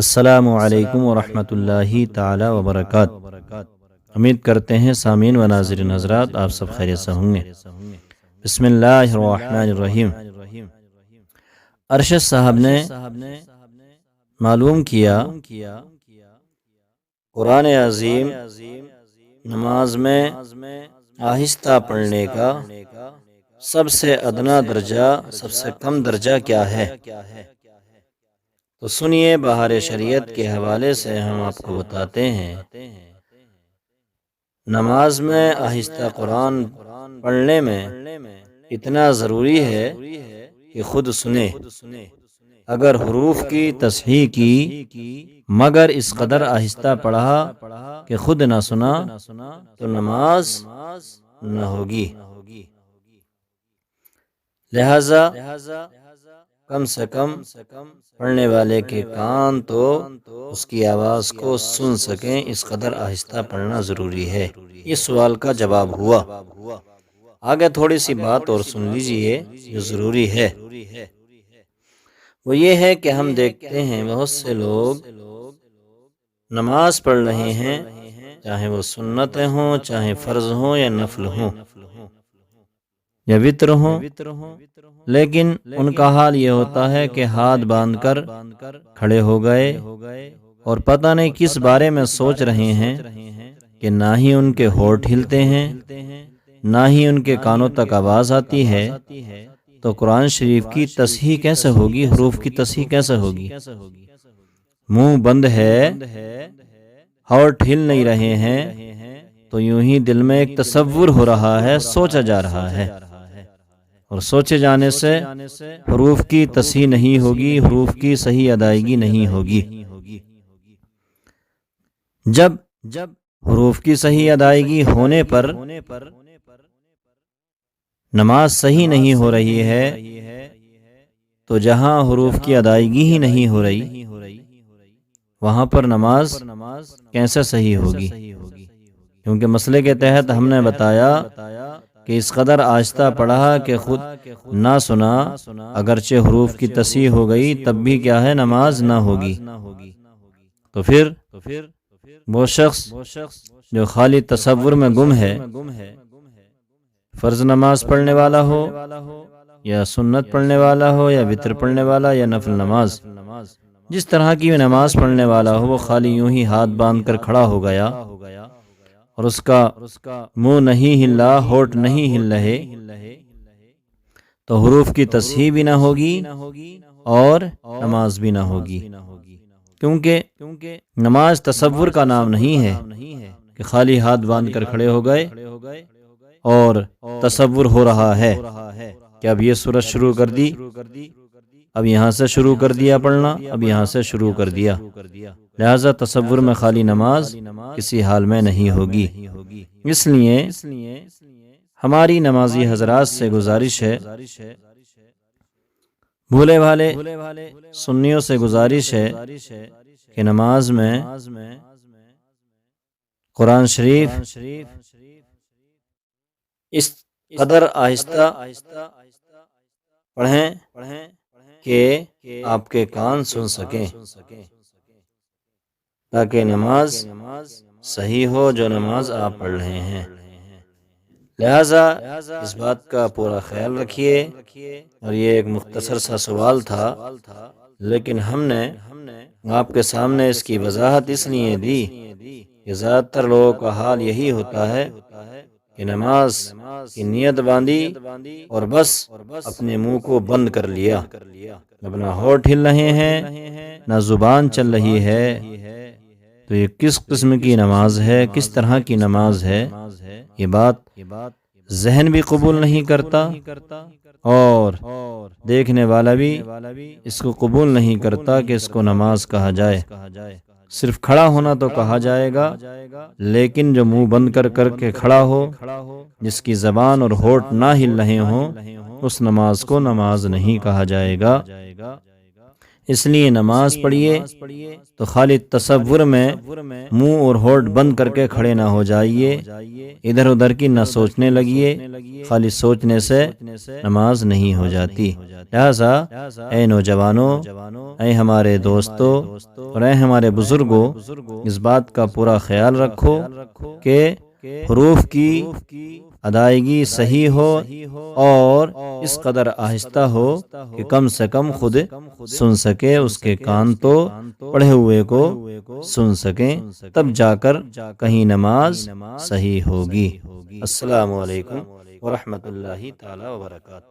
السلام علیکم ورحمۃ اللہ تعالی وبرکاتہ۔ امید کرتے ہیں سامعین و ناظرین حضرات آپ سب خیریت سے ہوں گے۔ بسم اللہ الرحمن الرحیم۔ ارشد صاحب نے معلوم کیا قرآن عظیم نماز میں آہستہ پڑھنے کا سب سے ادنا درجہ، سب سے کم درجہ کیا ہے؟ تو سنیے، بہار شریعت کے حوالے سے ہم آپ کو بتاتے ہیں، نماز میں آہستہ قرآن پڑھنے میں اتنا ضروری ہے کہ خود سنے۔ اگر حروف کی تصحیح کی مگر اس قدر آہستہ پڑھا کہ خود نہ سنا تو نماز نہ ہوگی۔ لہذا کم سے کم پڑھنے والے کے کان تو اس کی آواز کو سن سکیں، اس قدر آہستہ پڑھنا ضروری ہے۔ یہ سوال کا جواب ہوا۔ آگے تھوڑی سی بات اور سن لیجئے جو ضروری ہے، وہ یہ ہے کہ ہم دیکھتے ہیں بہت سے لوگ نماز پڑھ رہے ہیں، چاہے وہ سنتیں ہوں، چاہے فرض ہوں یا نفل ہوں یا وتر ہوں، لیکن ان کا حال یہ ہوتا ہے کہ ہاتھ باندھ کر کھڑے ہو گئے اور پتہ نہیں کس بارے میں سوچ رہے ہیں کہ نہ ہی ان کے ہونٹ ہلتے ہیں، نہ ہی ان کے کانوں تک آواز آتی ہے۔ تو قرآن شریف کی تصحیح کیسے ہوگی؟ حروف کی تصحیح کیسے ہوگی؟ منہ بند ہے، ہونٹ ہل نہیں رہے ہیں، تو یوں ہی دل میں ایک تصور ہو رہا ہے، سوچا جا رہا ہے، اور سوچے جانے سے حروف کی تصحیح نہیں ہوگی، حروف کی صحیح ادائیگی نہیں ہوگی۔ جب حروف کی صحیح ادائیگی ہونے پر نماز صحیح نہیں ہو رہی ہے، تو جہاں حروف کی ادائیگی ہی نہیں ہو رہی وہاں پر نماز کیسے صحیح ہوگی؟ کیونکہ مسئلے کے تحت ہم نے بتایا کہ اس قدر آہستہ پڑھا کہ خود نہ سنا، اگرچہ حروف کی تصحیح ہو گئی تب بھی کیا ہے؟ نماز نہ ہوگی۔ تو پھر وہ شخص جو خالی تصور میں گم ہے، فرض نماز پڑھنے والا ہو یا سنت پڑھنے والا ہو یا وتر پڑھنے والا یا نفل نماز، جس طرح کی نماز پڑھنے والا ہو، وہ خالی یوں ہی ہاتھ باندھ کر کھڑا ہو گیا اور اس کا منہ نہیں ہلا، ہونٹ نہیں ہل رہے، تو حروف کی تصحیح بھی نہ ہوگی اور نماز بھی نہ ہوگی۔ کیونکہ نماز تصور کا نام نہیں ہے کہ خالی ہاتھ باندھ کر کھڑے ہو گئے اور تصور ہو رہا ہے کہ اب یہ سورت شروع کر دی، اب یہاں سے شروع کر دیا پڑھنا، اب یہاں سے شروع کر دیا، لہذا تصور میں خالی نماز کسی حال میں نہیں ہوگی۔ اس لیے ہماری نمازی حضرات سے گزارش ہے، بھولے بھالے سنیوں سے گزارش ہے کہ نماز میں قرآن شریف اس قدر آہستہ پڑھیں کہ آپ کے کان سن سکیں، تاکہ نماز صحیح ہو جو نماز آپ پڑھ رہے ہیں۔ لہذا اس بات کا پورا خیال رکھیے، اور یہ ایک مختصر سا سوال تھا، لیکن ہم نے آپ کے سامنے اس کی وضاحت اس لیے دی کہ زیادہ تر لوگوں کا حال یہی ہوتا ہے کہ نماز کی نیت باندھی اور بس اپنے منہ کو بند کر لیا، نہ ہونٹ ہل رہے ہیں نہ زبان چل رہی ہے۔ تو یہ کس قسم کی نماز ہے، کس طرح کی نماز ہے؟ یہ بات ذہن بھی قبول نہیں کرتا اور دیکھنے والا بھی اس کو قبول نہیں کرتا کہ اس کو نماز کہا جائے۔ صرف کھڑا ہونا تو کہا جائے گا، لیکن جو منہ بند کر کے کھڑا ہو، جس کی زبان اور ہونٹ نہ ہل رہے ہوں، اس نماز کو نماز نہیں کہا جائے گا۔ اس لیے نماز پڑھیے تو خالی تصور میں منہ اور ہونٹ بند کر کے کھڑے نہ ہو جائیے، ادھر ادھر کی نہ سوچنے لگیے، خالی سوچنے سے نماز نہیں ہو جاتی۔ لہذا اے نوجوانوں، اے ہمارے دوستوں اور اے ہمارے بزرگوں، اس بات کا پورا خیال رکھو کہ حروف کی ادائیگی صحیح ہو اور اس قدر آہستہ ہو کہ کم سے کم خود سن سکے، اس کے کان تو پڑھے ہوئے کو سن سکیں، تب جا کر کہیں نماز صحیح ہوگی۔ السلام علیکم ورحمۃ اللہ تعالی وبرکاتہ۔